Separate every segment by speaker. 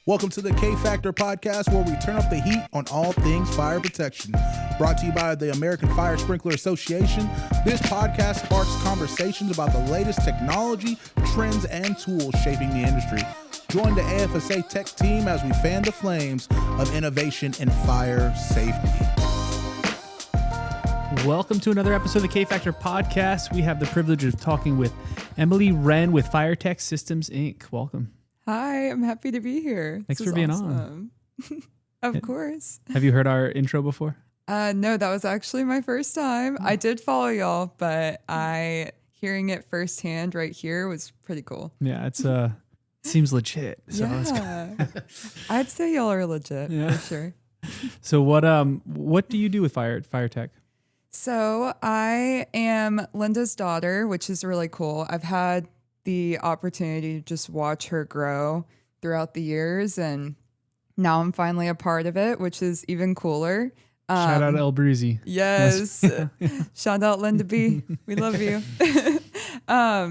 Speaker 1: Welcome to the K Factor podcast, where we turn up the heat on all things fire protection. Brought to you by the American Fire Sprinkler Association, this podcast sparks conversations about the latest technology, trends, and tools shaping the industry. Join the AFSA tech team as we fan the flames of innovation in fire safety.
Speaker 2: Welcome to another episode of the K Factor podcast. We have the privilege of talking with Emily Wrenn with FireTech Systems, Inc. Welcome.
Speaker 3: Hi, I'm happy to be here.
Speaker 2: Thanks for being on.
Speaker 3: Of course.
Speaker 2: Have you heard our intro before?
Speaker 3: No, that was actually my first time. I did follow y'all, but hearing it firsthand right here was pretty cool.
Speaker 2: Yeah, it's seems legit. So
Speaker 3: yeah. I'd say y'all are legit for sure.
Speaker 2: So what do you do with FireTech?
Speaker 3: So I am Linda's daughter, which is really cool. I've had the opportunity to just watch her grow throughout the years, and now I'm finally a part of it, which is even cooler.
Speaker 2: Shout out El Breezy.
Speaker 3: Yes. Shout out Linda B. We love you.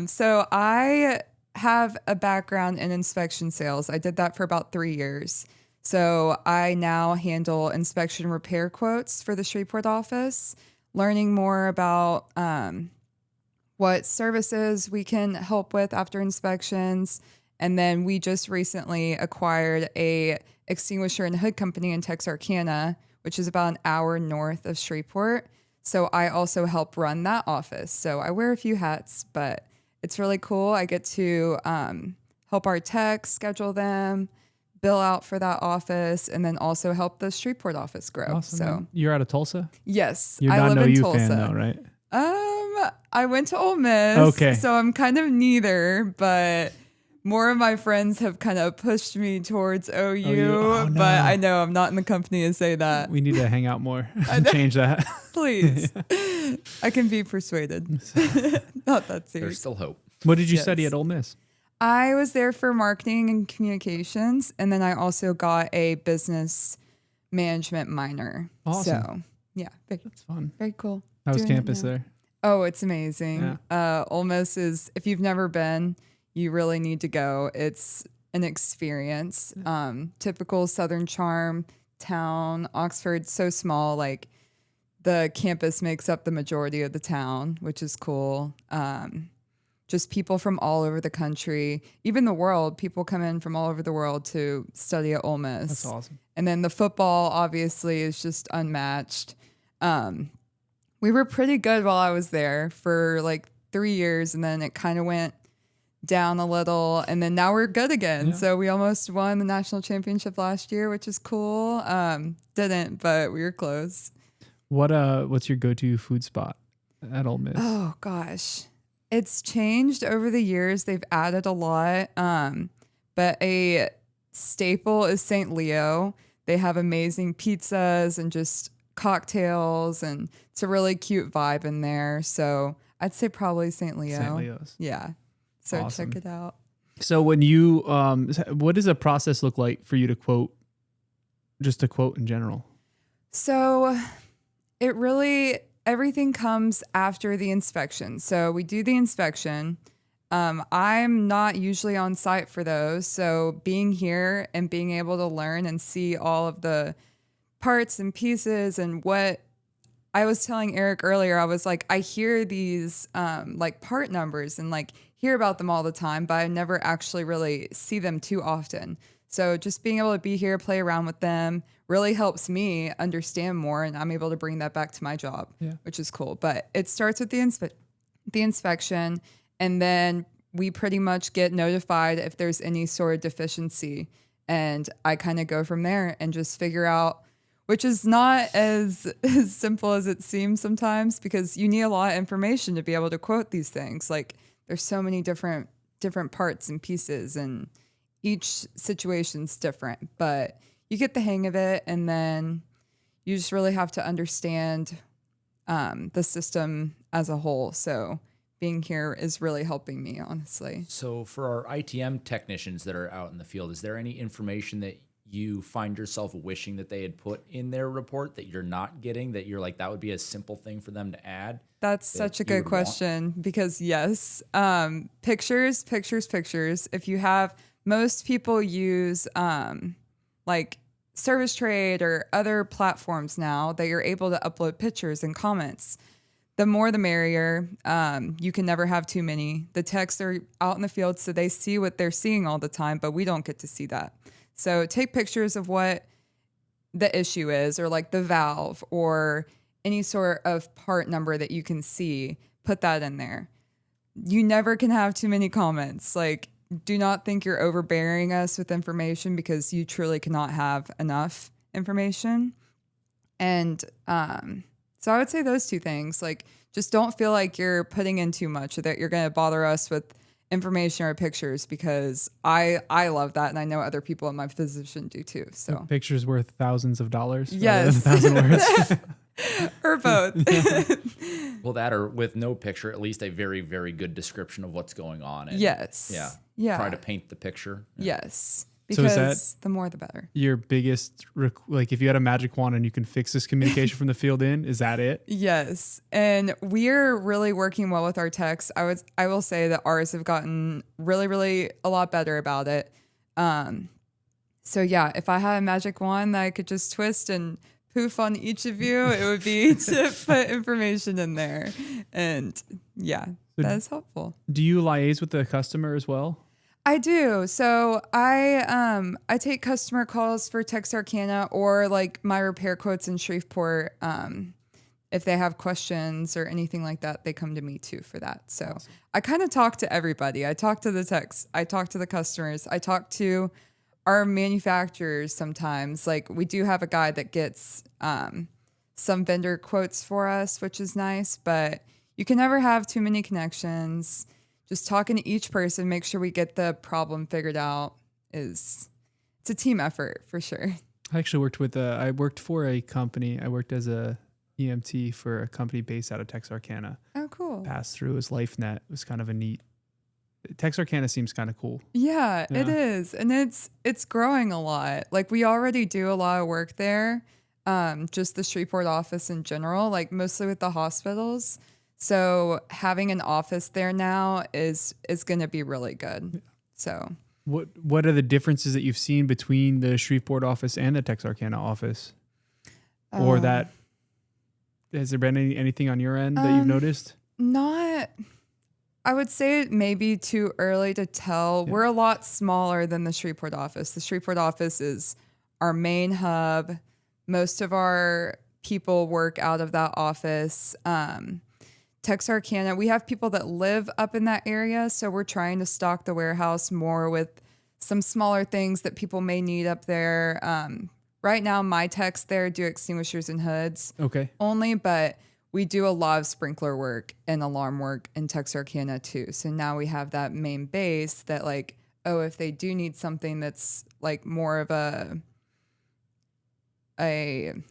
Speaker 3: So I have a background in inspection sales. I did that for about 3 years. So I now handle inspection repair quotes for the Shreveport office, learning more about what services we can help with after inspections. And then we just recently acquired a extinguisher and hood company in Texarkana, which is about an hour north of Shreveport. So I also help run that office. So I wear a few hats, but it's really cool. I get to help our techs schedule them, bill out for that office, and then also help the Shreveport office grow.
Speaker 2: Awesome,
Speaker 3: so
Speaker 2: man. You're out of Tulsa?
Speaker 3: Yes,
Speaker 2: You're
Speaker 3: I
Speaker 2: not
Speaker 3: live
Speaker 2: an
Speaker 3: in
Speaker 2: OU
Speaker 3: Tulsa.
Speaker 2: fan though, right?
Speaker 3: I went to Ole Miss,
Speaker 2: Okay.
Speaker 3: So I'm kind of neither, but more of my friends have kind of pushed me towards OU,
Speaker 2: Oh, no.
Speaker 3: but I know I'm not in the company to say that.
Speaker 2: We need to hang out more. Change that.
Speaker 3: Please. I can be persuaded. Not that serious.
Speaker 4: There's still hope.
Speaker 2: What did you
Speaker 3: Yes.
Speaker 2: study at Ole Miss?
Speaker 3: I was there for marketing and communications, and then I also got a business management minor.
Speaker 2: Awesome.
Speaker 3: So, yeah,
Speaker 2: That's fun.
Speaker 3: very cool.
Speaker 2: How was
Speaker 3: Doing it
Speaker 2: campus
Speaker 3: now.
Speaker 2: there?
Speaker 3: Oh, it's amazing. Ole Miss is, if you've never been, you really need to go. It's an experience. Typical Southern charm town. Oxford, so small, like the campus makes up the majority of the town, which is cool. Just people from all over the country, even the world. People come in from all over the world to study at Ole Miss.
Speaker 2: That's awesome.
Speaker 3: And then the football, obviously, is just unmatched. We were pretty good while I was there for like 3 years, and then it kind of went down a little, and then now we're good again.
Speaker 2: Yeah.
Speaker 3: So we almost won the national championship last year, which is cool. Didn't, but we were close.
Speaker 2: What's your go-to food spot at Ole Miss?
Speaker 3: Oh gosh, it's changed over the years. They've added a lot, but a staple is St. Leo. They have amazing pizzas and just cocktails, and it's a really cute vibe in there. So I'd say probably St. Leo.
Speaker 2: St. Leo's.
Speaker 3: Yeah. So
Speaker 2: Awesome.
Speaker 3: check it out.
Speaker 2: So when you, what does a process look like for you to quote, just to quote in general?
Speaker 3: So it really, everything comes after the inspection. So we do the inspection. I'm not usually on site for those. So being here and being able to learn and see all of the parts and pieces, and what I was telling Eric earlier, I was like, I hear these like part numbers and like hear about them all the time, but I never actually really see them too often. So just being able to be here, play around with them really helps me understand more, and I'm able to bring that back to my job, which is cool. But it starts with the inspection, and then we pretty much get notified if there's any sort of deficiency, and I kind of go from there and just figure out, which is not as simple as it seems sometimes, because you need a lot of information to be able to quote these things. Like there's so many different parts and pieces, and each situation's different, but you get the hang of it, and then you just really have to understand the system as a whole. So being here is really helping me, honestly.
Speaker 4: So for our ITM technicians that are out in the field, is there any information that you find yourself wishing that they had put in their report that you're not getting, that you're like, that would be a simple thing for them to add?
Speaker 3: That's such a good question, because yes, pictures. If you have most people use like Service Trade or other platforms now that you're able to upload pictures and comments. The more the merrier. You can never have too many. The techs are out in the field, so they see what they're seeing all the time, but we don't get to see that. So take pictures of what the issue is, or like the valve or any sort of part number that you can see, put that in there. You never can have too many comments. Like, do not think you're overbearing us with information, because you truly cannot have enough information. And so I would say those two things. Like, just don't feel like you're putting in too much, or that you're going to bother us with information or pictures, because I love that, and I know other people in my position do too. So
Speaker 2: pictures worth thousands of dollars.
Speaker 3: Yes.
Speaker 2: 1,000 words.
Speaker 3: or both.
Speaker 4: Well, that, or with no picture, at least a very, very good description of what's going on. And
Speaker 3: Yes. Yeah.
Speaker 4: try to paint the picture.
Speaker 3: Yes.
Speaker 2: So is
Speaker 3: Because the more the better.
Speaker 2: Your biggest, like if you had a magic wand and you can fix this communication from the field in, is that it?
Speaker 3: Yes. And we're really working well with our techs. I will say that ours have gotten really, really a lot better about it. So yeah, if I had a magic wand that I could just twist and poof on each of you, it would be to put information in there. And yeah, that is helpful.
Speaker 2: Do you liaise with the customer as well?
Speaker 3: I do. So I take customer calls for Texarkana, or like my repair quotes in Shreveport. If they have questions or anything like that, they come to me too for that. So awesome. I kind of talk to everybody. I talk to the techs. I talk to the customers. I talk to our manufacturers sometimes. Like, we do have a guy that gets some vendor quotes for us, which is nice, but you can never have too many connections. Just talking to each person, make sure we get the problem figured out. It's a team effort for sure.
Speaker 2: I actually I worked for a company. I worked as a EMT for a company based out of Texarkana.
Speaker 3: Oh, cool.
Speaker 2: Passed through as LifeNet. It was kind of a neat. Texarkana seems kind of cool.
Speaker 3: Yeah, it is. And it's growing a lot. Like, we already do a lot of work there. Just the Shreveport office in general, like mostly with the hospitals. So having an office there now is going to be really good. So
Speaker 2: what are the differences that you've seen between the Shreveport office and the Texarkana office? Or that has there been anything on your end that you've noticed?
Speaker 3: Not. I would say it may be too early to tell. Yeah. We're a lot smaller than the Shreveport office. The Shreveport office is our main hub. Most of our people work out of that office. Texarkana, we have people that live up in that area, so we're trying to stock the warehouse more with some smaller things that people may need up there. Right now, my techs there do extinguishers and hoods only, but we do a lot of sprinkler work and alarm work in Texarkana too. So now we have that main base that, like, oh, if they do need something that's like more of a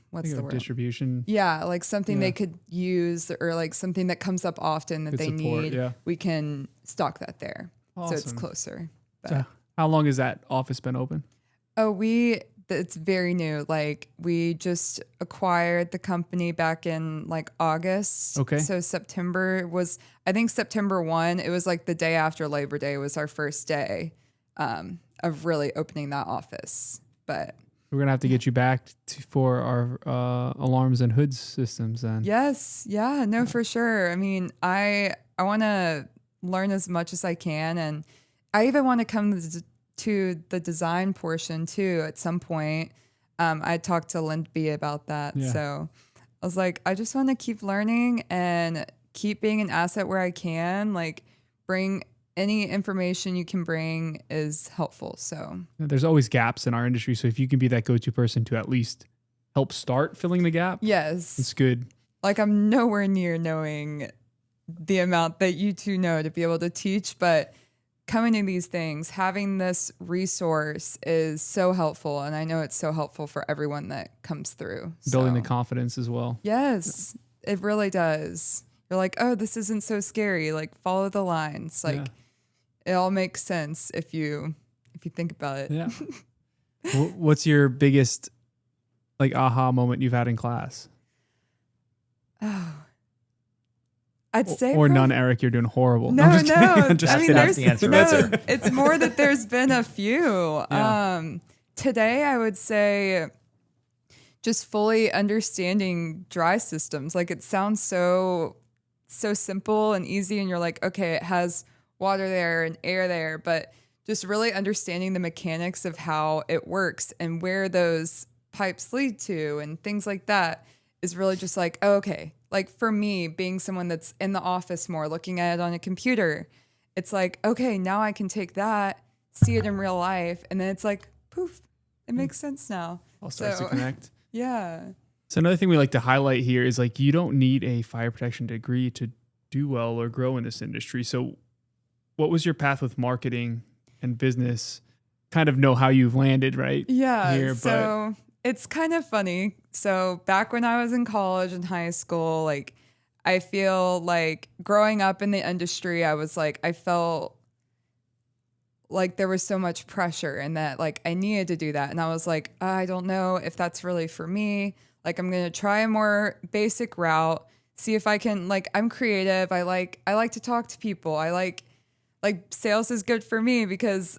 Speaker 3: what's the word? Distribution. Yeah, like something they could use, or like something that comes up often that good they support, need. We can stock that there. Awesome. So it's closer. But.
Speaker 2: So how long has that office been open?
Speaker 3: Oh, it's very new. Like, we just acquired the company back in like August. Okay. So September 1, it was like the day after Labor Day was our first day of really opening that office. But
Speaker 2: we're going to have to get you back for our alarms and hoods systems then.
Speaker 3: Yes. Yeah, no, for sure. I mean, I want to learn as much as I can. And I even want to come to the design portion too at some point. I talked to Lindby about that. Yeah. So I was like, I just want to keep learning and keep being an asset where I can. Like, bring any information you can bring is helpful. So
Speaker 2: there's always gaps in our industry. So if you can be that go-to person to at least help start filling the gap.
Speaker 3: Yes.
Speaker 2: It's good.
Speaker 3: Like, I'm nowhere near knowing the amount that you two know to be able to teach, but coming to these things, having this resource is so helpful. And I know it's so helpful for everyone that comes through.
Speaker 2: Building the confidence as well.
Speaker 3: Yes, it really does. You're like, oh, this isn't so scary. Like, follow the lines. Like, it all makes sense if you think about it.
Speaker 2: Yeah. What's your biggest like aha moment you've had in class?
Speaker 3: Oh, I'd say
Speaker 2: or none, Eric, you're doing horrible.
Speaker 3: No,
Speaker 2: I'm just kidding.
Speaker 3: no.
Speaker 2: I'm just
Speaker 3: I mean,
Speaker 2: kidding.
Speaker 4: That's the answer right there.
Speaker 3: it's more that there's been a few.
Speaker 2: Yeah.
Speaker 3: Today, I would say just fully understanding dry systems. Like, it sounds so simple and easy, and you're like, okay, it has water there and air there, but just really understanding the mechanics of how it works and where those pipes lead to and things like that is really just like, oh, okay. Like, for me, being someone that's in the office more, looking at it on a computer, it's like, okay, now I can take that, see it in real life, and then it's like, poof, it makes sense now.
Speaker 2: All starts to connect.
Speaker 3: Yeah.
Speaker 2: So another thing we like to highlight here is like, you don't need a fire protection degree to do well or grow in this industry. So what was your path with marketing and business? Kind of know how you've landed right
Speaker 3: Yeah.
Speaker 2: here,
Speaker 3: So it's kind of funny. So back when I was in college and high school, like, I feel like growing up in the industry, I was like, I felt like there was so much pressure and that like I needed to do that. And I was like, I don't know if that's really for me. Like, I'm going to try a more basic route, see if I can, like, I'm creative. I like to talk to people. I like sales is good for me because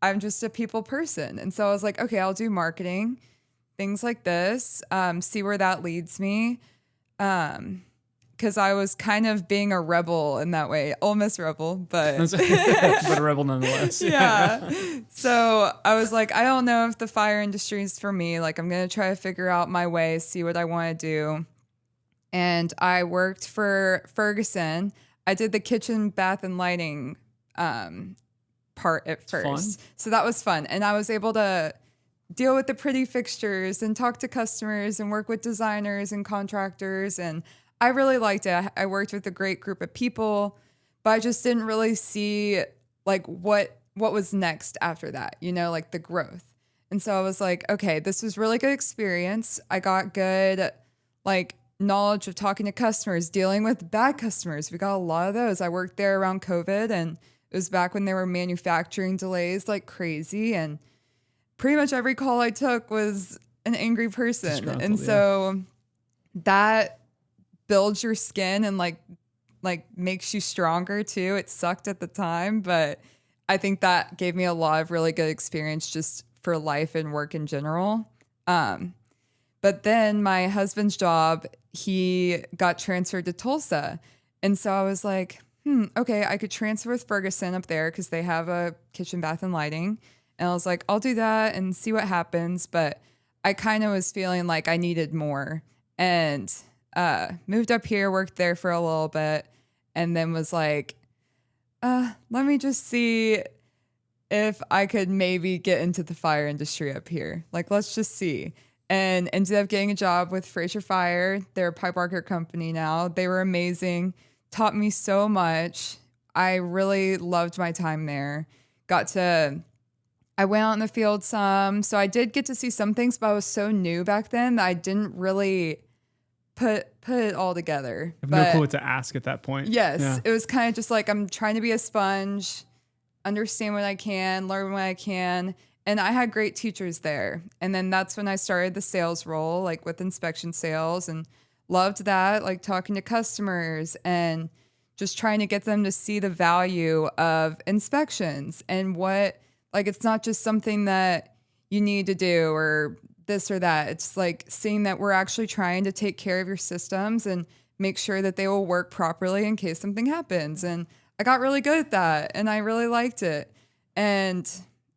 Speaker 3: I'm just a people person. And so I was like, okay, I'll do marketing, things like this, see where that leads me. Because I was kind of being a rebel in that way, almost rebel, but
Speaker 2: but a rebel nonetheless.
Speaker 3: yeah. So I was like, I don't know if the fire industry is for me. Like, I'm going to try to figure out my way, see what I want to do. And I worked for Ferguson. I did the kitchen, bath, and lighting part at first.
Speaker 2: Fun.
Speaker 3: So that was fun. And I was able to deal with the pretty fixtures and talk to customers and work with designers and contractors. And I really liked it. I worked with a great group of people, but I just didn't really see like what was next after that, you know, like the growth. And so I was like, okay, this was really good experience. I got good like knowledge of talking to customers, dealing with bad customers. We got a lot of those. I worked there around COVID, and it was back when there were manufacturing delays like crazy. And pretty much every call I took was an angry person. And so that builds your skin and like makes you stronger too. It sucked at the time, but I think that gave me a lot of really good experience just for life and work in general. But then my husband's job, he got transferred to Tulsa. And so I was like, okay, I could transfer with Ferguson up there because they have a kitchen, bath, and lighting. And I was like, I'll do that and see what happens. But I kind of was feeling like I needed more. And moved up here, worked there for a little bit, and then was like, let me just see if I could maybe get into the fire industry up here. Like, let's just see. And ended up getting a job with Fraser Fire. They're a pipe worker company now. They were amazing, taught me so much. I really loved my time there. I went out in the field some, so I did get to see some things, but I was so new back then that I didn't really put it all together.
Speaker 2: I have no clue what to ask at that point.
Speaker 3: Yes.
Speaker 2: Yeah.
Speaker 3: It was kind of just like, I'm trying to be a sponge, understand what I can, learn what I can. And I had great teachers there. And then that's when I started the sales role, like with inspection sales, and loved that, like talking to customers and just trying to get them to see the value of inspections and what, like, it's not just something that you need to do or this or that. It's like seeing that we're actually trying to take care of your systems and make sure that they will work properly in case something happens. And I got really good at that and I really liked it. And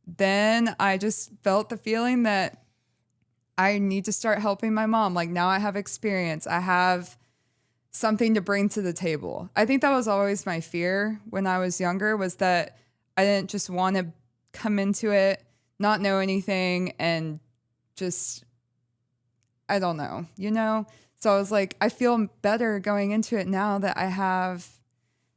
Speaker 3: then I just felt the feeling that I need to start helping my mom. Like, now I have experience. I have something to bring to the table. I think that was always my fear when I was younger, was that I didn't just want to come into it, not know anything, and just, I don't know, you know? So I was like, I feel better going into it now that I have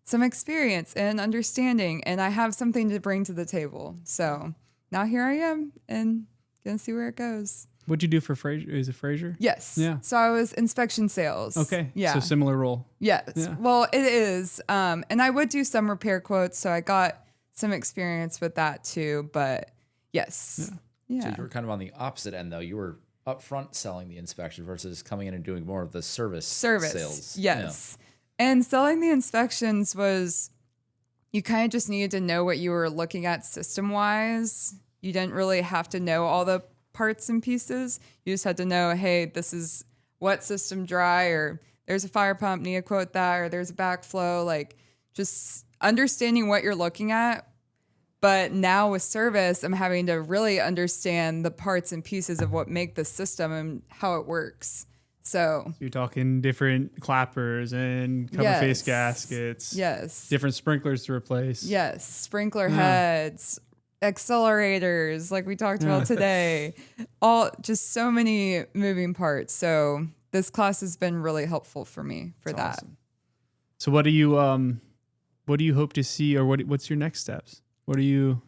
Speaker 3: some experience and understanding and I have something to bring to the table. So now here I am and gonna see where it goes.
Speaker 2: What'd you do for Fraser? Is it Fraser?
Speaker 3: Yes.
Speaker 2: Yeah.
Speaker 3: So I was inspection sales.
Speaker 2: Okay.
Speaker 3: Yeah.
Speaker 2: So similar role.
Speaker 3: Yes.
Speaker 2: Yeah.
Speaker 3: Well, it is. And I would do some repair quotes. So I got some experience with that too. But yes. Yeah.
Speaker 4: So you were kind of on the opposite end, though. You were upfront selling the inspection versus coming in and doing more of the service sales.
Speaker 3: Yes. And selling the inspections was, you kind of just needed to know what you were looking at system-wise. You didn't really have to know all the parts and pieces. You just had to know, hey, this is wet system dry, or there's a fire pump, need to quote that, or there's a backflow. Like, just understanding what you're looking at. But now with service, I'm having to really understand the parts and pieces of what make the system and how it works. So
Speaker 2: you're talking different clappers and cover face gaskets.
Speaker 3: Yes.
Speaker 2: Different sprinklers to replace.
Speaker 3: Yes. Sprinkler heads, accelerators, like we talked about today. All just so many moving parts. So this class has been really helpful for me for that.
Speaker 2: Awesome. So what do you hope to see, or what's your next steps? What are you?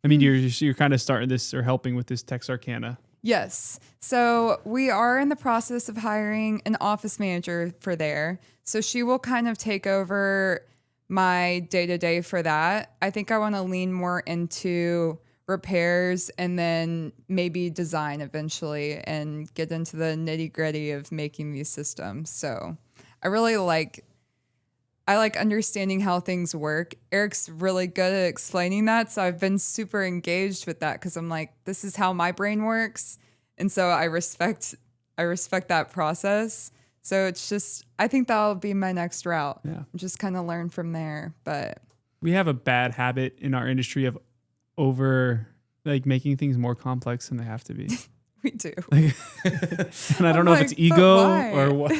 Speaker 2: I mean, you're kind of starting this or helping with this Texarkana.
Speaker 3: Yes. So we are in the process of hiring an office manager for there. So she will kind of take over my day-to-day for that. I think I want to lean more into repairs and then maybe design eventually and get into the nitty-gritty of making these systems. So I really like understanding how things work. Eric's really good at explaining that. So I've been super engaged with that because I'm like, this is how my brain works. And so I respect that process. So it's just, I think that'll be my next route.
Speaker 2: Yeah.
Speaker 3: Just kind of learn from there. But
Speaker 2: we have a bad habit in our industry of making things more complex than they have to be.
Speaker 3: we do.
Speaker 2: And I don't know if it's ego or what.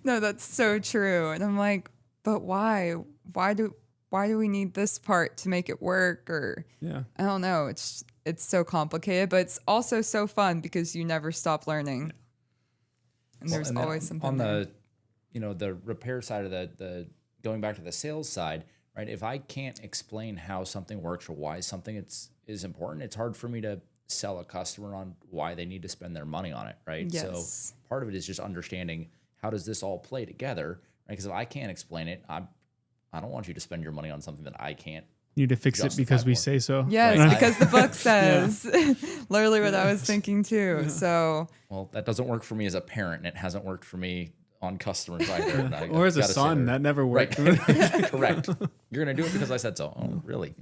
Speaker 3: No, that's so true. And I'm like, but why? Why do we need this part to make it work? Or I don't know. It's so complicated, but it's also so fun because you never stop learning. And there's always something
Speaker 4: on
Speaker 3: there.
Speaker 4: the repair side of the going back to the sales side, right? If I can't explain how something works or why something is important, it's hard for me to sell a customer on why they need to spend their money on it, right?
Speaker 3: Yes.
Speaker 4: So part of it is just understanding, how does this all play together? Right? Because if I can't explain it, I don't want you to spend your money on something that I can't.
Speaker 2: You need to fix it because we say so.
Speaker 3: Yes,
Speaker 4: Right.
Speaker 3: because the book says. Literally what I was thinking too. So
Speaker 4: Well, that doesn't work for me as a parent, and it hasn't worked for me on customers either.
Speaker 2: Or as a son, that never worked.
Speaker 4: Right. Correct. You're going to do it because I said so. Oh, really?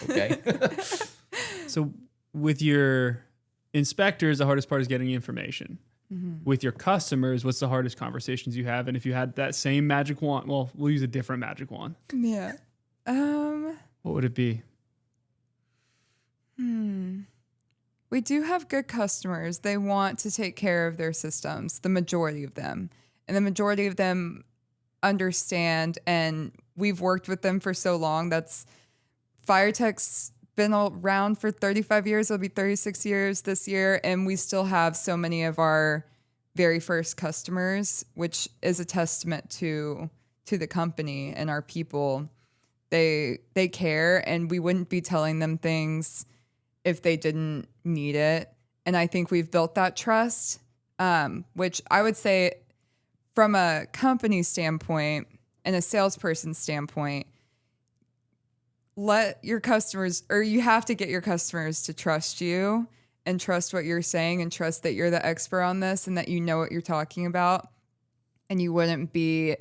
Speaker 4: Okay.
Speaker 2: So with your inspectors, the hardest part is getting information. Mm-hmm. With your customers, what's the hardest conversations you have? And if you had that same magic wand, well, we'll use a different magic wand.
Speaker 3: yeah.
Speaker 2: What would it be?
Speaker 3: We do have good customers. They want to take care of their systems, the majority of them. And the majority of them understand, and we've worked with them for so long. That's FireTech's been around for 35 years. It'll be 36 years this year. And we still have so many of our very first customers, which is a testament to the company and our people. They care, and we wouldn't be telling them things if they didn't need it. And I think we've built that trust, which I would say from a company standpoint and a salesperson standpoint, let your customers, or you have to get your customers to trust you and trust what you're saying and trust that you're the expert on this and that you know what you're talking about. And you wouldn't be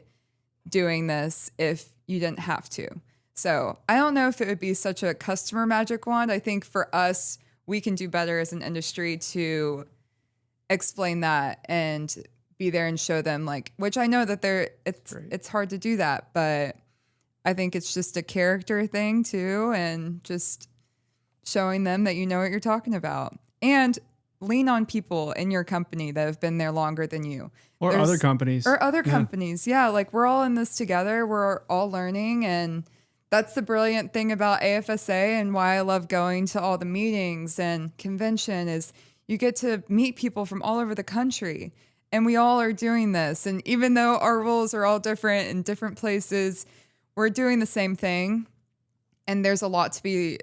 Speaker 3: doing this if you didn't have to. So I don't know if it would be such a customer magic wand. I think for us, we can do better as an industry to explain that and be there and show them, like, which I know that it's hard to do that, but I think it's just a character thing too, and just showing them that you know what you're talking about. And lean on people in your company that have been there longer than you.
Speaker 2: Or other companies.
Speaker 3: Companies. Yeah, like we're all in this together. We're all learning, and that's the brilliant thing about AFSA and why I love going to all the meetings and convention is you get to meet people from all over the country, and we all are doing this. And even though our rules are all different in different places, we're doing the same thing, and there's a lot to be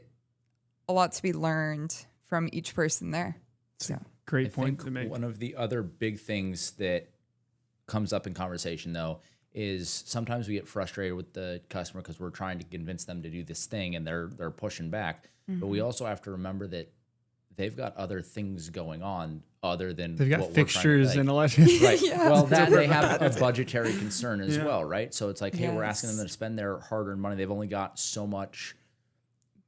Speaker 3: learned from each person there. So
Speaker 2: great point to make.
Speaker 4: One of the other big things that comes up in conversation, though, is sometimes we get frustrated with the customer because we're trying to convince them to do this thing and they're pushing back. Mm-hmm. But we also have to remember that they've got other things going on other than
Speaker 2: They've got
Speaker 4: what
Speaker 2: fixtures
Speaker 4: we're
Speaker 2: and
Speaker 4: trying to,
Speaker 2: electric.
Speaker 4: right.
Speaker 3: Yeah.
Speaker 4: Well, that they have a budgetary concern as
Speaker 2: Yeah.
Speaker 4: well, right? So it's like, hey, we're asking them
Speaker 3: Yes.
Speaker 4: to spend their hard-earned money. They've only got so much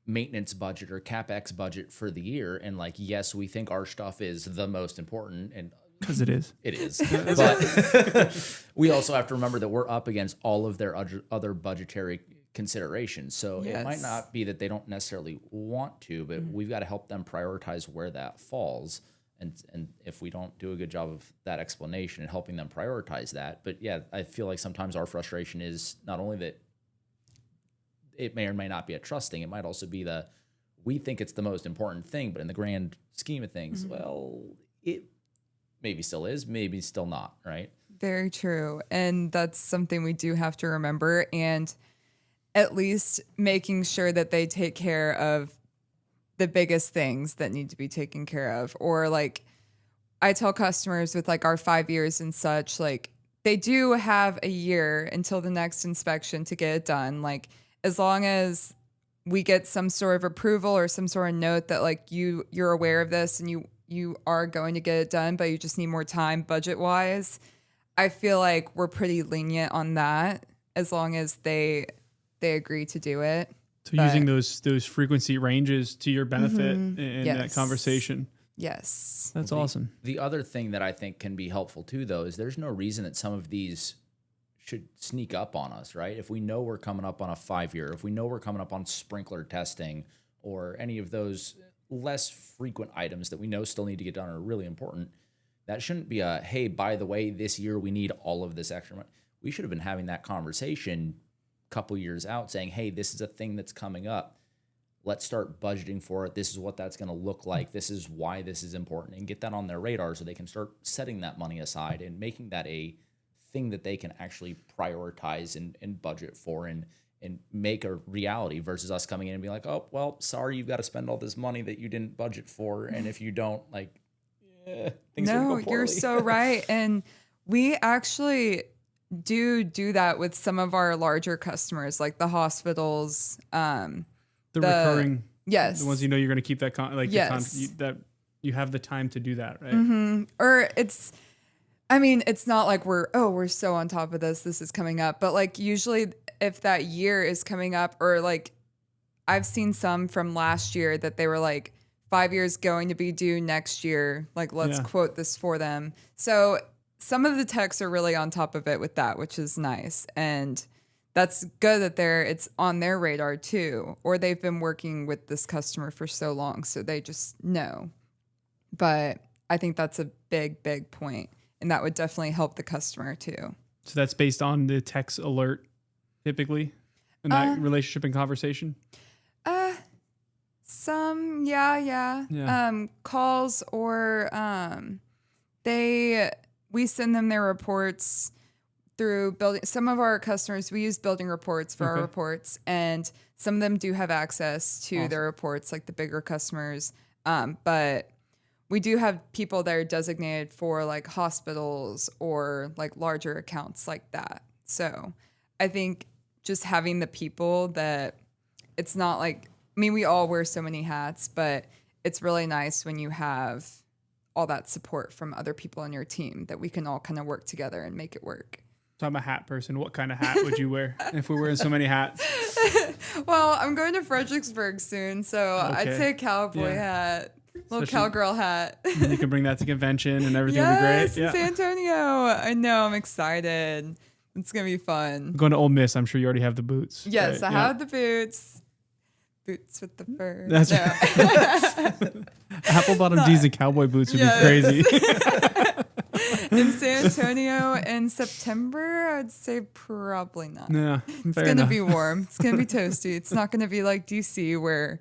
Speaker 4: maintenance budget or CapEx budget for the year. And like, yes, we think our stuff is the most important, and
Speaker 2: Because it is.
Speaker 4: it is. But we also have to remember that we're up against all of their other budgetary considerations. So it might
Speaker 3: Yes.
Speaker 4: not be that they don't necessarily want to, but we've got to help them prioritize where that falls. And if we don't do a good job of that explanation and helping them prioritize that. But yeah, I feel like sometimes our frustration is not only that it may or may not be a trust thing, it might also be we think it's the most important thing, but in the grand scheme of things, well, it maybe still is, maybe still not, right?
Speaker 3: Very true. And that's something we do have to remember, and at least making sure that they take care of the biggest things that need to be taken care of. Or like I tell customers with like our 5 years and such, like they do have a year until the next inspection to get it done. Like as long as we get some sort of approval or some sort of note that like you're aware of this and you are going to get it done, but you just need more time budget wise. I feel like we're pretty lenient on that as long as they agree to do it.
Speaker 2: So using those frequency ranges to your benefit in that
Speaker 3: Yes.
Speaker 2: conversation.
Speaker 3: Yes.
Speaker 2: That's awesome.
Speaker 4: The other thing that I think can be helpful too, though, is there's no reason that some of these should sneak up on us, right? If we know we're coming up on a 5-year, if we know we're coming up on sprinkler testing or any of those less frequent items that we know still need to get done are really important, that shouldn't be a, hey, by the way, this year we need all of this extra money. We should have been having that conversation a couple years out saying, hey, this is a thing that's coming up. Let's start budgeting for it. This is what that's going to look like. This is why this is important, and get that on their radar so they can start setting that money aside and making that a thing that they can actually prioritize and budget for and make a reality versus us coming in and being like, oh, well, sorry, you've got to spend all this money that you didn't budget for. And if you don't, like, things are
Speaker 3: No,
Speaker 4: going to go
Speaker 3: you're
Speaker 4: poorly.
Speaker 3: so right. And we actually do that with some of our larger customers, like the hospitals.
Speaker 2: The recurring,
Speaker 3: Yes.
Speaker 2: the ones you know you're going to keep that
Speaker 3: Yes.
Speaker 2: that you have the time to do that, right?
Speaker 3: Or it's not like we're so on top of this is coming up, but like usually if that year is coming up, or like I've seen some from last year that they were like 5 years going to be due next year, like let's quote this for them. So some of the techs are really on top of it with that, which is nice. And that's good that it's on their radar too, or they've been working with this customer for so long, so they just know. But I think that's a big, big point, and that would definitely help the customer too.
Speaker 2: So that's based on the text alert, typically, in that relationship and conversation.
Speaker 3: Some, yeah. Calls or we send them their reports through building. Some of our customers, we use building reports for our reports, and some of them do have access to their reports, like the bigger customers. But we do have people that are designated for like hospitals or like larger accounts like that. So I think just having the people that it's not like, we all wear so many hats, but it's really nice when you have all that support from other people on your team that we can all kind of work together and make it work.
Speaker 2: So I'm a hat person. What kind of hat would you wear if we're wearing so many hats?
Speaker 3: Well, I'm going to Fredericksburg soon, so I'd say a cowboy hat, little cowgirl hat.
Speaker 2: You can bring that to convention and everything will be great.
Speaker 3: Yes, in San Antonio. I know, I'm excited. It's going to be fun.
Speaker 2: Going to Ole Miss, I'm sure you already have the boots.
Speaker 3: Yes,
Speaker 2: right?
Speaker 3: I have the boots. Boots with the fur.
Speaker 2: That's
Speaker 3: right.
Speaker 2: Apple bottom jeans and cowboy boots would be crazy.
Speaker 3: In San Antonio in September, I'd say probably not.
Speaker 2: Yeah,
Speaker 3: It's going to be warm. It's going to be toasty. It's not going to be like DC where,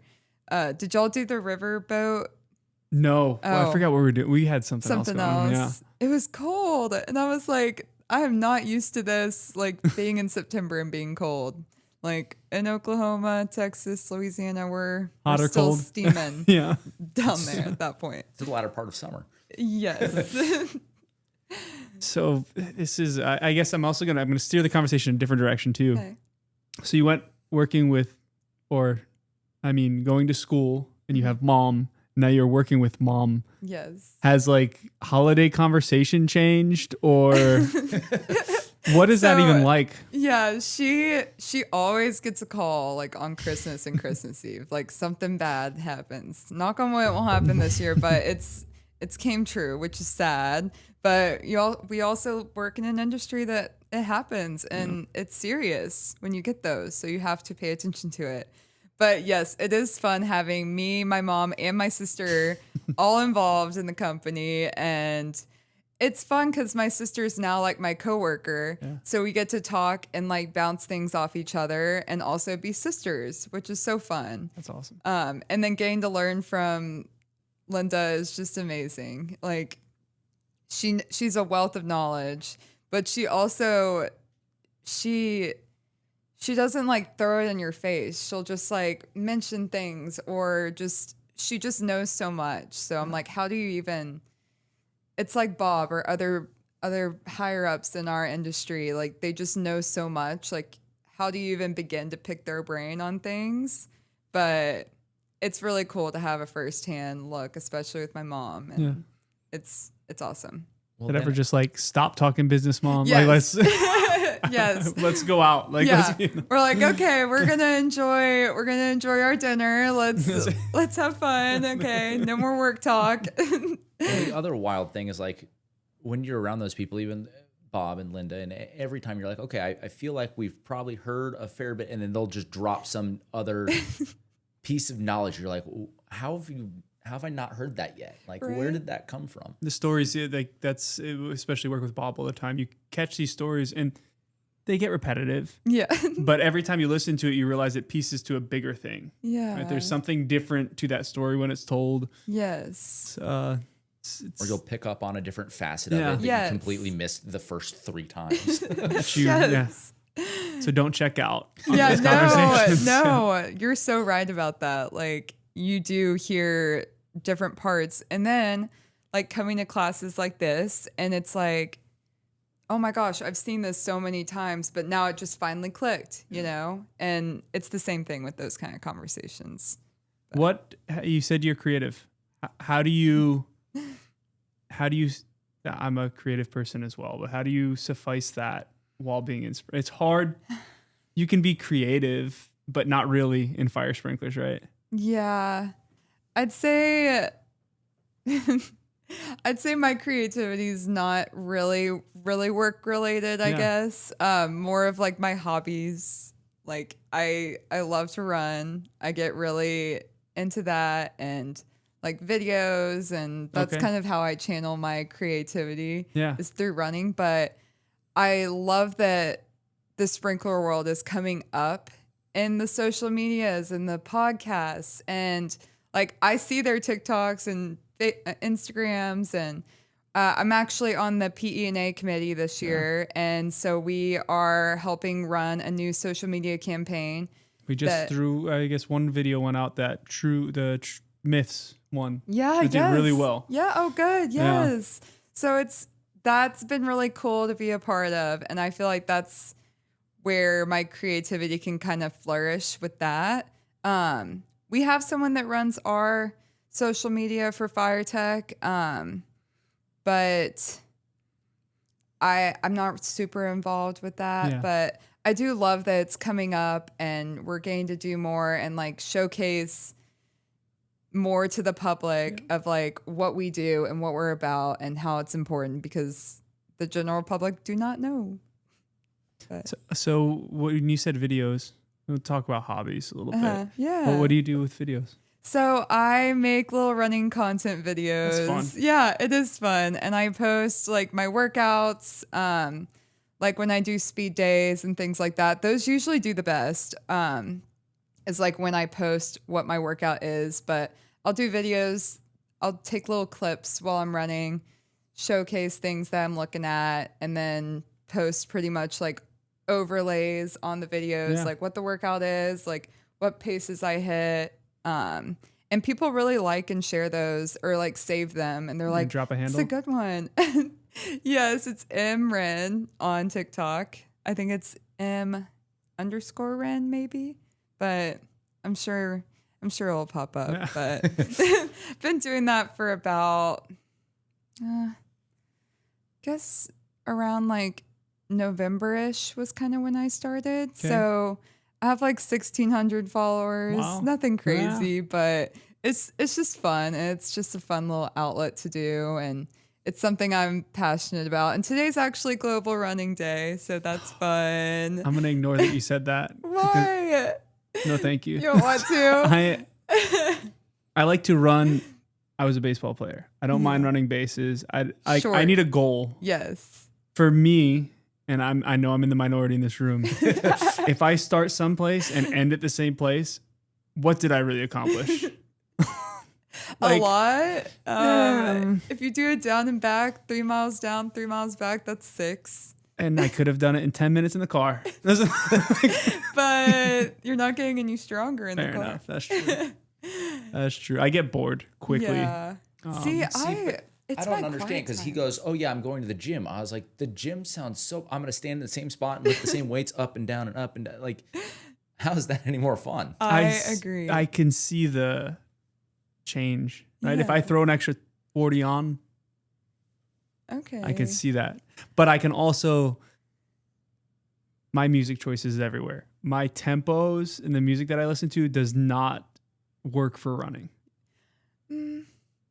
Speaker 3: did y'all do the river boat?
Speaker 2: No, well, I forgot what we were doing. We had something else.
Speaker 3: Yeah. It was cold. And I was like, I am not used to this, like being in September and being cold. Like in Oklahoma, Texas, Louisiana, we're still
Speaker 2: cold?
Speaker 3: steaming
Speaker 2: Yeah.
Speaker 3: down there at that point.
Speaker 4: It's the latter part of summer.
Speaker 3: Yes.
Speaker 2: So this is, I guess I'm going to steer the conversation in a different direction too.
Speaker 3: Okay.
Speaker 2: So you went working with, going to school, and you have mom now you're working with mom.
Speaker 3: Yes.
Speaker 2: Has like holiday conversation changed, or what is that even like?
Speaker 3: Yeah, she always gets a call like on Christmas and Christmas Eve. Like something bad happens. Knock on wood, it won't happen this year, but it's came true, which is sad. But we also work in an industry that it happens, and it's serious when you get those. So you have to pay attention to it. But yes, it is fun having me, my mom, and my sister all involved in the company. And it's fun because my sister's now like my coworker. Yeah. So we get to talk and like bounce things off each other and also be sisters, which is so fun.
Speaker 2: That's awesome.
Speaker 3: And then getting to learn from Linda is just amazing. Like she's a wealth of knowledge, but she also, she doesn't like throw it in your face. She'll just like mention things or she just knows so much. So I'm like, how do you even, it's like Bob or other higher ups in our industry. Like they just know so much. Like how do you even begin to pick their brain on things? But it's really cool to have a firsthand look, especially with my mom. And it's awesome.
Speaker 2: Well, did ever just like stop talking business, mom?
Speaker 3: Yes.
Speaker 2: Like let's
Speaker 3: yes.
Speaker 2: let's go out. Like
Speaker 3: we're like, okay, we're gonna enjoy our dinner. Let's have fun. Okay, no more work talk.
Speaker 4: And the other wild thing is like when you're around those people, even Bob and Linda, and every time you're like, okay, I feel like we've probably heard a fair bit, and then they'll just drop some other piece of knowledge. You're like, how have I not heard that yet? Like,
Speaker 3: right.
Speaker 4: Where did that come from?
Speaker 2: The stories, like that's especially work with Bob all the time. You catch these stories and they get repetitive.
Speaker 3: Yeah.
Speaker 2: But every time you listen to it, you realize it pieces to a bigger thing.
Speaker 3: Yeah.
Speaker 2: Right? There's something different to that story when it's told.
Speaker 3: Yes.
Speaker 4: Or you'll pick up on a different facet of it that you completely missed the first 3 times.
Speaker 3: Yes.
Speaker 2: So don't check out.
Speaker 3: No, you're so right about that. Like you do hear different parts, and then like coming to classes like this, and it's like, oh my gosh, I've seen this so many times, but now it just finally clicked, you know? And it's the same thing with those kind of conversations. But.
Speaker 2: What you said you're creative. How do you I'm a creative person as well, but how do you suffice that while being inspired? It's hard. You can be creative, but not really in fire sprinklers, right?
Speaker 3: Yeah. I'd say my creativity is not really work related, I guess. More of like my hobbies. Like I love to run. I get really into that and like videos, and that's kind of how I channel my creativity is through running. But I love that the sprinkler world is coming up in the social medias and the podcasts, and like I see their TikToks and Instagrams, and I'm actually on the PE&A committee this year, and so we are helping run a new social media campaign.
Speaker 2: We just threw, I guess, one video went out that myths one.
Speaker 3: Yeah,
Speaker 2: it did really well.
Speaker 3: Yeah. Oh, good. Yes. Yeah. So that's been really cool to be a part of, and I feel like that's where my creativity can kind of flourish with that. We have someone that runs our social media for Fire Tech, but I'm not super involved with that. Yeah. But I do love that it's coming up, and we're getting to do more and like showcase more to the public of like what we do and what we're about and how it's important, because the general public do not know.
Speaker 2: So when you said videos, we'll talk about hobbies a little bit.
Speaker 3: Yeah.
Speaker 2: Well, what do you do with videos?
Speaker 3: So I make little running content videos.
Speaker 2: That's fun.
Speaker 3: Yeah, it is fun. And I post like my workouts, like when I do speed days and things like that. Those usually do the best. Is like when I post what my workout is, but I'll do videos. I'll take little clips while I'm running, showcase things that I'm looking at, and then post pretty much like overlays on the videos, like what the workout is, like what paces I hit. And people really like and share those or like save them, and they're like,
Speaker 2: drop a handle.
Speaker 3: It's a good one. Yes, it's Wrenn on TikTok. I think it's M_Wrenn maybe, but I'm sure I'm sure it'll pop up. But been doing that for about, guess around like November-ish was kind of when I started.
Speaker 2: Okay.
Speaker 3: So I have like 1,600 followers.
Speaker 2: Wow.
Speaker 3: Nothing crazy, but it's just fun. And it's just a fun little outlet to do. And it's something I'm passionate about. And today's actually Global Running Day, so that's fun.
Speaker 2: I'm gonna ignore that you said that.
Speaker 3: Why?
Speaker 2: No, thank you.
Speaker 3: You don't want to?
Speaker 2: I like to run. I was a baseball player. I don't mind running bases. I
Speaker 3: Sure.
Speaker 2: need a goal.
Speaker 3: Yes.
Speaker 2: For me, and I know I'm in the minority in this room. If I start someplace and end at the same place, what did I really accomplish?
Speaker 3: A lot. If you do it down and back, 3 miles down, 3 miles back, that's 6.
Speaker 2: And I could have done it in 10 minutes in the car.
Speaker 3: But you're not getting any stronger in
Speaker 2: Fair
Speaker 3: the car.
Speaker 2: enough. That's true. That's true. I get bored quickly.
Speaker 3: Yeah. It's
Speaker 4: I don't understand because he goes, "Oh yeah, I'm going to the gym." I was like, "The gym sounds so. I'm gonna stand in the same spot and lift the same weights up and down and up and down. Like, how is that any more fun?"
Speaker 3: I agree.
Speaker 2: I can see the change. Right? If
Speaker 3: Yeah.
Speaker 2: I throw an extra 40 on,
Speaker 3: Okay.
Speaker 2: I can see that. But I can also, my music choices everywhere. My tempos and the music that I listen to does not work for running.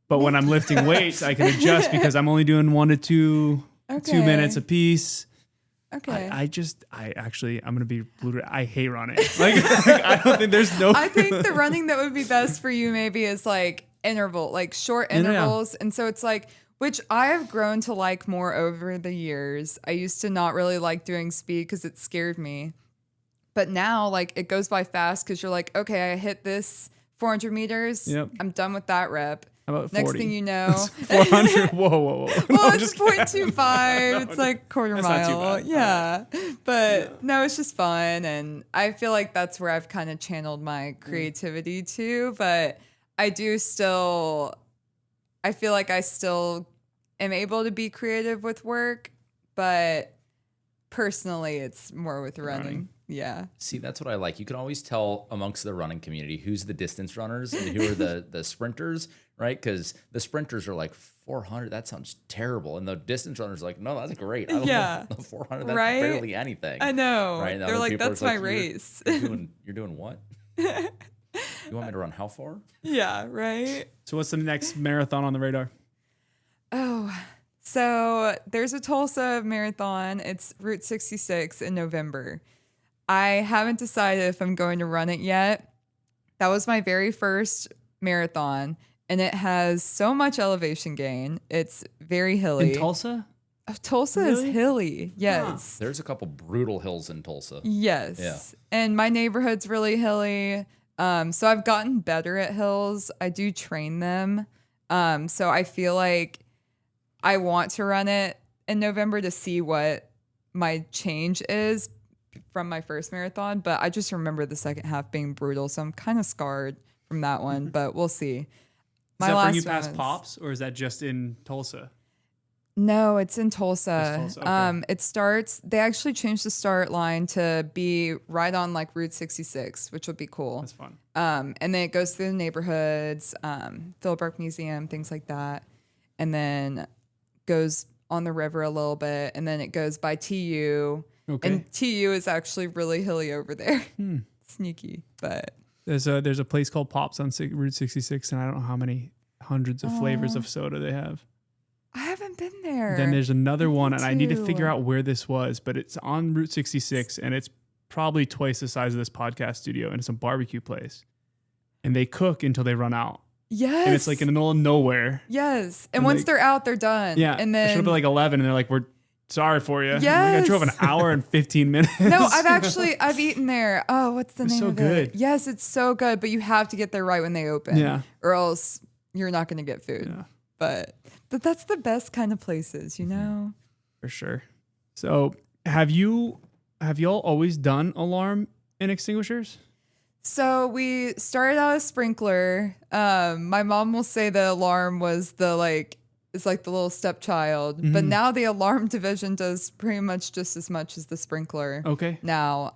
Speaker 2: But when I'm lifting weights, I can adjust because I'm only doing 1 to 2 minutes a piece.
Speaker 3: Okay.
Speaker 2: I'm gonna be brutal. I hate running. Like I don't think there's no.
Speaker 3: I think the running that would be best for you maybe is like interval, like short intervals. And so it's like, which I have grown to like more over the years. I used to not really like doing speed because it scared me. But now like it goes by fast because you're like, okay, I hit this 400 meters.
Speaker 2: Yep.
Speaker 3: I'm done with that rep.
Speaker 2: How about 40?
Speaker 3: Next thing you know,
Speaker 2: 400. Whoa.
Speaker 3: well, it's 0.25. It's like quarter
Speaker 2: That's not too
Speaker 3: mile.
Speaker 2: bad.
Speaker 3: Yeah. But no, it's just fun. And I feel like that's where I've kind of channeled my creativity to. But I feel like I still am able to be creative with work. But personally, it's more with running. Yeah.
Speaker 4: See, that's what I like. You can always tell amongst the running community who's the distance runners and who are the sprinters, right? Because the sprinters are like 400. That sounds terrible, and the distance runners are like, no, that's great. I
Speaker 3: Yeah.
Speaker 4: love the 400. That's
Speaker 3: Right?
Speaker 4: barely anything.
Speaker 3: I know.
Speaker 4: Right? And
Speaker 3: They're
Speaker 4: other
Speaker 3: like,
Speaker 4: people are
Speaker 3: that's my
Speaker 4: "You're-
Speaker 3: race.
Speaker 4: You're doing what? You want me to run how far?
Speaker 3: Yeah. Right.
Speaker 2: So what's the next marathon on the radar?
Speaker 3: Oh, so there's a Tulsa marathon. It's Route 66 in November. I haven't decided if I'm going to run it yet. That was my very first marathon, and it has so much elevation gain. It's very hilly.
Speaker 2: In Tulsa?
Speaker 3: Tulsa
Speaker 2: Really?
Speaker 3: is hilly. Yes.
Speaker 4: There's a couple brutal hills in Tulsa.
Speaker 3: Yes.
Speaker 4: Yeah.
Speaker 3: And my neighborhood's really hilly. So I've gotten better at hills. I do train them. So I feel like I want to run it in November to see what my change is from my first marathon, but I just remember the second half being brutal, so I'm kind of scarred from that one, but we'll see.
Speaker 2: Does that bring you past Pops, or is that just in Tulsa?
Speaker 3: No, it's in Tulsa.
Speaker 2: It's Tulsa, okay.
Speaker 3: They actually changed the start line to be right on like Route 66, which would be cool.
Speaker 2: That's fun.
Speaker 3: And then it goes through the neighborhoods, Philbrook Museum, things like that. And then goes on the river a little bit, and then it goes by TU.
Speaker 2: Okay.
Speaker 3: And TU is actually really hilly over there. Sneaky, but
Speaker 2: There's a place called Pops on Route 66, and I don't know how many hundreds of flavors of soda they have.
Speaker 3: I haven't been there.
Speaker 2: Then there's another one, and I need to
Speaker 3: too.
Speaker 2: figure out where this was, but it's on Route 66, and it's probably twice the size of this podcast studio, and it's a barbecue place. And they cook until they run out.
Speaker 3: Yes.
Speaker 2: And it's like in the middle of nowhere.
Speaker 3: Yes. And
Speaker 2: And
Speaker 3: once
Speaker 2: like-
Speaker 3: they're out, they're done.
Speaker 2: Yeah.
Speaker 3: And
Speaker 2: I showed
Speaker 3: then
Speaker 2: up at like 11, and they're like, we're sorry for you.
Speaker 3: Yes.
Speaker 2: I drove an hour and 15 minutes.
Speaker 3: No, I've eaten there. Oh, what's the
Speaker 2: It's
Speaker 3: name
Speaker 2: so
Speaker 3: of
Speaker 2: good.
Speaker 3: it? Yes, it's so good, but you have to get there right when they open.
Speaker 2: Yeah.
Speaker 3: Or else you're not going to get food.
Speaker 2: Yeah.
Speaker 3: But that's the best kind of places, you know?
Speaker 2: For sure. So have y'all always done alarm and extinguishers?
Speaker 3: So we started out as sprinkler. My mom will say the alarm was it's like the little stepchild, but now the alarm division does pretty much just as much as the sprinkler.
Speaker 2: Okay.
Speaker 3: Now,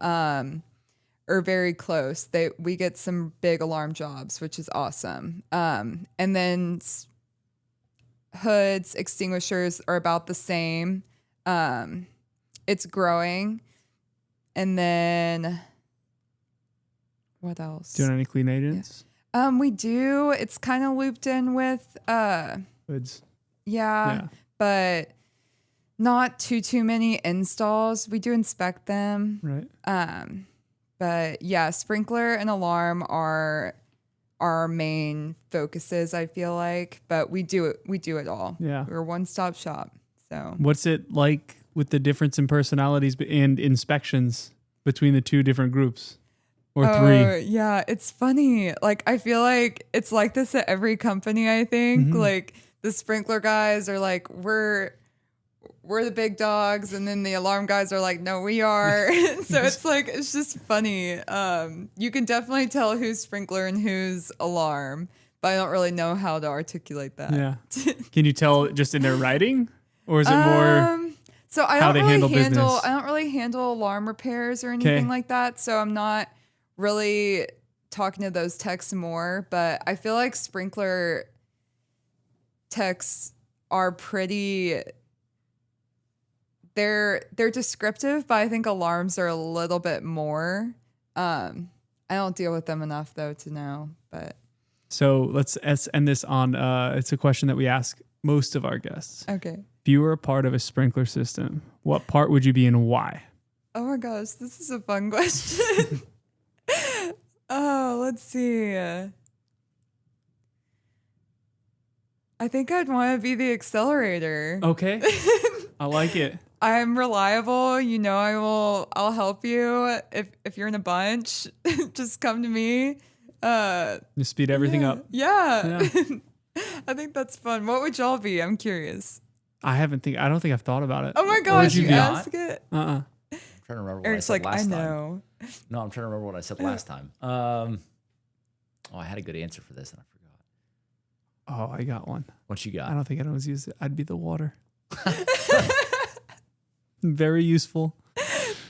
Speaker 3: or very close. We get some big alarm jobs, which is awesome. And then hoods, extinguishers are about the same. It's growing. And then what else?
Speaker 2: Doing any clean agents?
Speaker 3: We do. It's kind of looped in with
Speaker 2: Hoods.
Speaker 3: yeah, but not too many installs. We do inspect them.
Speaker 2: Right.
Speaker 3: But yeah, sprinkler and alarm are our main focuses, I feel like. But we do it all.
Speaker 2: Yeah.
Speaker 3: We're a one-stop shop. So
Speaker 2: What's it like with the difference in personalities and inspections between the two different groups? Or three?
Speaker 3: Yeah, it's funny. Like, I feel like it's like this at every company, I think.
Speaker 2: Mm-hmm.
Speaker 3: Like, the sprinkler guys are like, we're the big dogs. And then the alarm guys are like, no, we are. So it's like, it's just funny. You can definitely tell who's sprinkler and who's alarm, but I don't really know how to articulate that.
Speaker 2: Yeah. Can you tell just in their writing? Or is it more
Speaker 3: So I
Speaker 2: how
Speaker 3: don't
Speaker 2: they
Speaker 3: really
Speaker 2: handle business?
Speaker 3: I don't really handle alarm repairs or anything like that. So I'm not really talking to those techs more, but I feel like sprinkler techs are pretty they're descriptive, but I think alarms are a little bit more. I don't deal with them enough though to know, but
Speaker 2: So let's end this on it's a question that we ask most of our guests.
Speaker 3: okay.
Speaker 2: If you were a part of a sprinkler system, what part would you be and why?
Speaker 3: Oh my gosh, this is a fun question. Oh, let's see. I think I'd want to be the accelerator.
Speaker 2: Okay. I like it.
Speaker 3: I'm reliable. You know, I'll help you. If you're in a bunch, just come to me.
Speaker 2: You speed everything up.
Speaker 3: Yeah. I think that's fun. What would y'all be? I'm curious.
Speaker 2: I don't think I've thought about it.
Speaker 3: Oh my
Speaker 2: What
Speaker 3: gosh,
Speaker 2: would
Speaker 3: you
Speaker 2: be?
Speaker 3: ask it?
Speaker 4: I'm trying to remember what
Speaker 3: Eric's
Speaker 4: I
Speaker 3: like,
Speaker 4: said
Speaker 3: I
Speaker 4: last time.
Speaker 3: know.
Speaker 4: No, I'm trying to remember what I said last time. Oh, I had a good answer for this and I forgot.
Speaker 2: Oh, I got one.
Speaker 4: What you got?
Speaker 2: I don't think anyone's used it. I'd be the water. Very useful.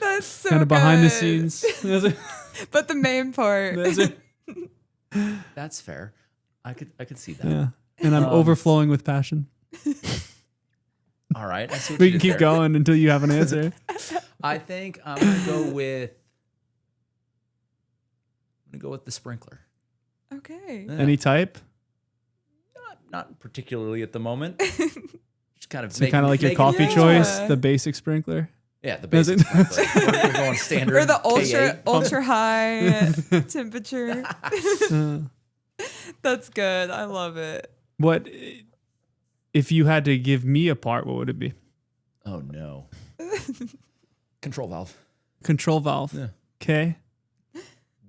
Speaker 3: That's so
Speaker 2: Kind of behind the
Speaker 3: good.
Speaker 2: scenes.
Speaker 3: But the main part.
Speaker 4: That's fair. I could see that.
Speaker 2: Yeah. And I'm overflowing with passion.
Speaker 4: All right. I see what
Speaker 2: We
Speaker 4: you
Speaker 2: can
Speaker 4: did
Speaker 2: keep
Speaker 4: there.
Speaker 2: going until you have an answer.
Speaker 4: I think I'm gonna go with the sprinkler.
Speaker 3: Okay.
Speaker 4: Yeah.
Speaker 2: Any type?
Speaker 4: Not particularly at the moment. Just kind of
Speaker 2: So kind of like your coffee
Speaker 3: Yeah.
Speaker 2: choice, the basic sprinkler.
Speaker 4: Yeah, the
Speaker 2: Does
Speaker 4: basic
Speaker 2: it-
Speaker 4: sprinkler. We're going standard.
Speaker 3: Or the
Speaker 4: K8.
Speaker 3: ultra high temperature. That's good. I love it.
Speaker 2: What if you had to give me a part? What would it be?
Speaker 4: Oh no. Control valve.
Speaker 2: Control valve.
Speaker 4: Yeah.
Speaker 2: Okay.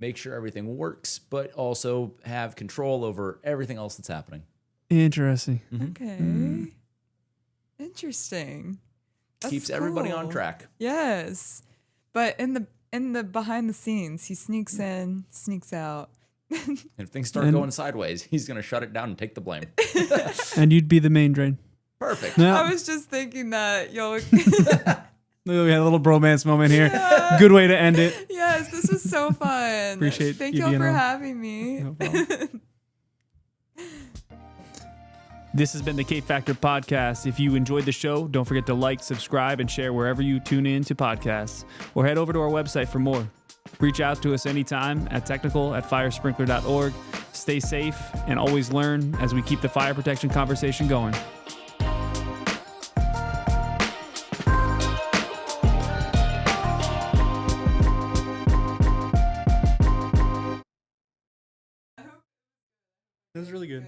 Speaker 4: Make sure everything works, but also have control over everything else that's happening.
Speaker 2: Interesting.
Speaker 3: Okay. Interesting. That's
Speaker 4: Keeps everybody on
Speaker 3: cool.
Speaker 4: track.
Speaker 3: Yes. But in the behind the scenes, he sneaks in, sneaks out.
Speaker 4: And if things start going sideways, he's gonna shut it down and take the blame.
Speaker 2: And you'd be the main drain.
Speaker 4: Perfect.
Speaker 2: Yeah.
Speaker 3: I was just thinking that y'all
Speaker 2: We had a little bromance moment here.
Speaker 3: Yeah.
Speaker 2: Good way to end it.
Speaker 3: Yes, this was so fun.
Speaker 2: Appreciate
Speaker 3: Thank
Speaker 2: you
Speaker 3: y'all
Speaker 2: being
Speaker 3: for
Speaker 2: on.
Speaker 3: having me.
Speaker 2: No problem. This has been the K Factor Podcast. If you enjoyed the show, don't forget to like, subscribe, and share wherever you tune in to podcasts. Or head over to our website for more. Reach out to us anytime at technical@firesprinkler.org. Stay safe and always learn as we keep the fire protection conversation going. That was really good.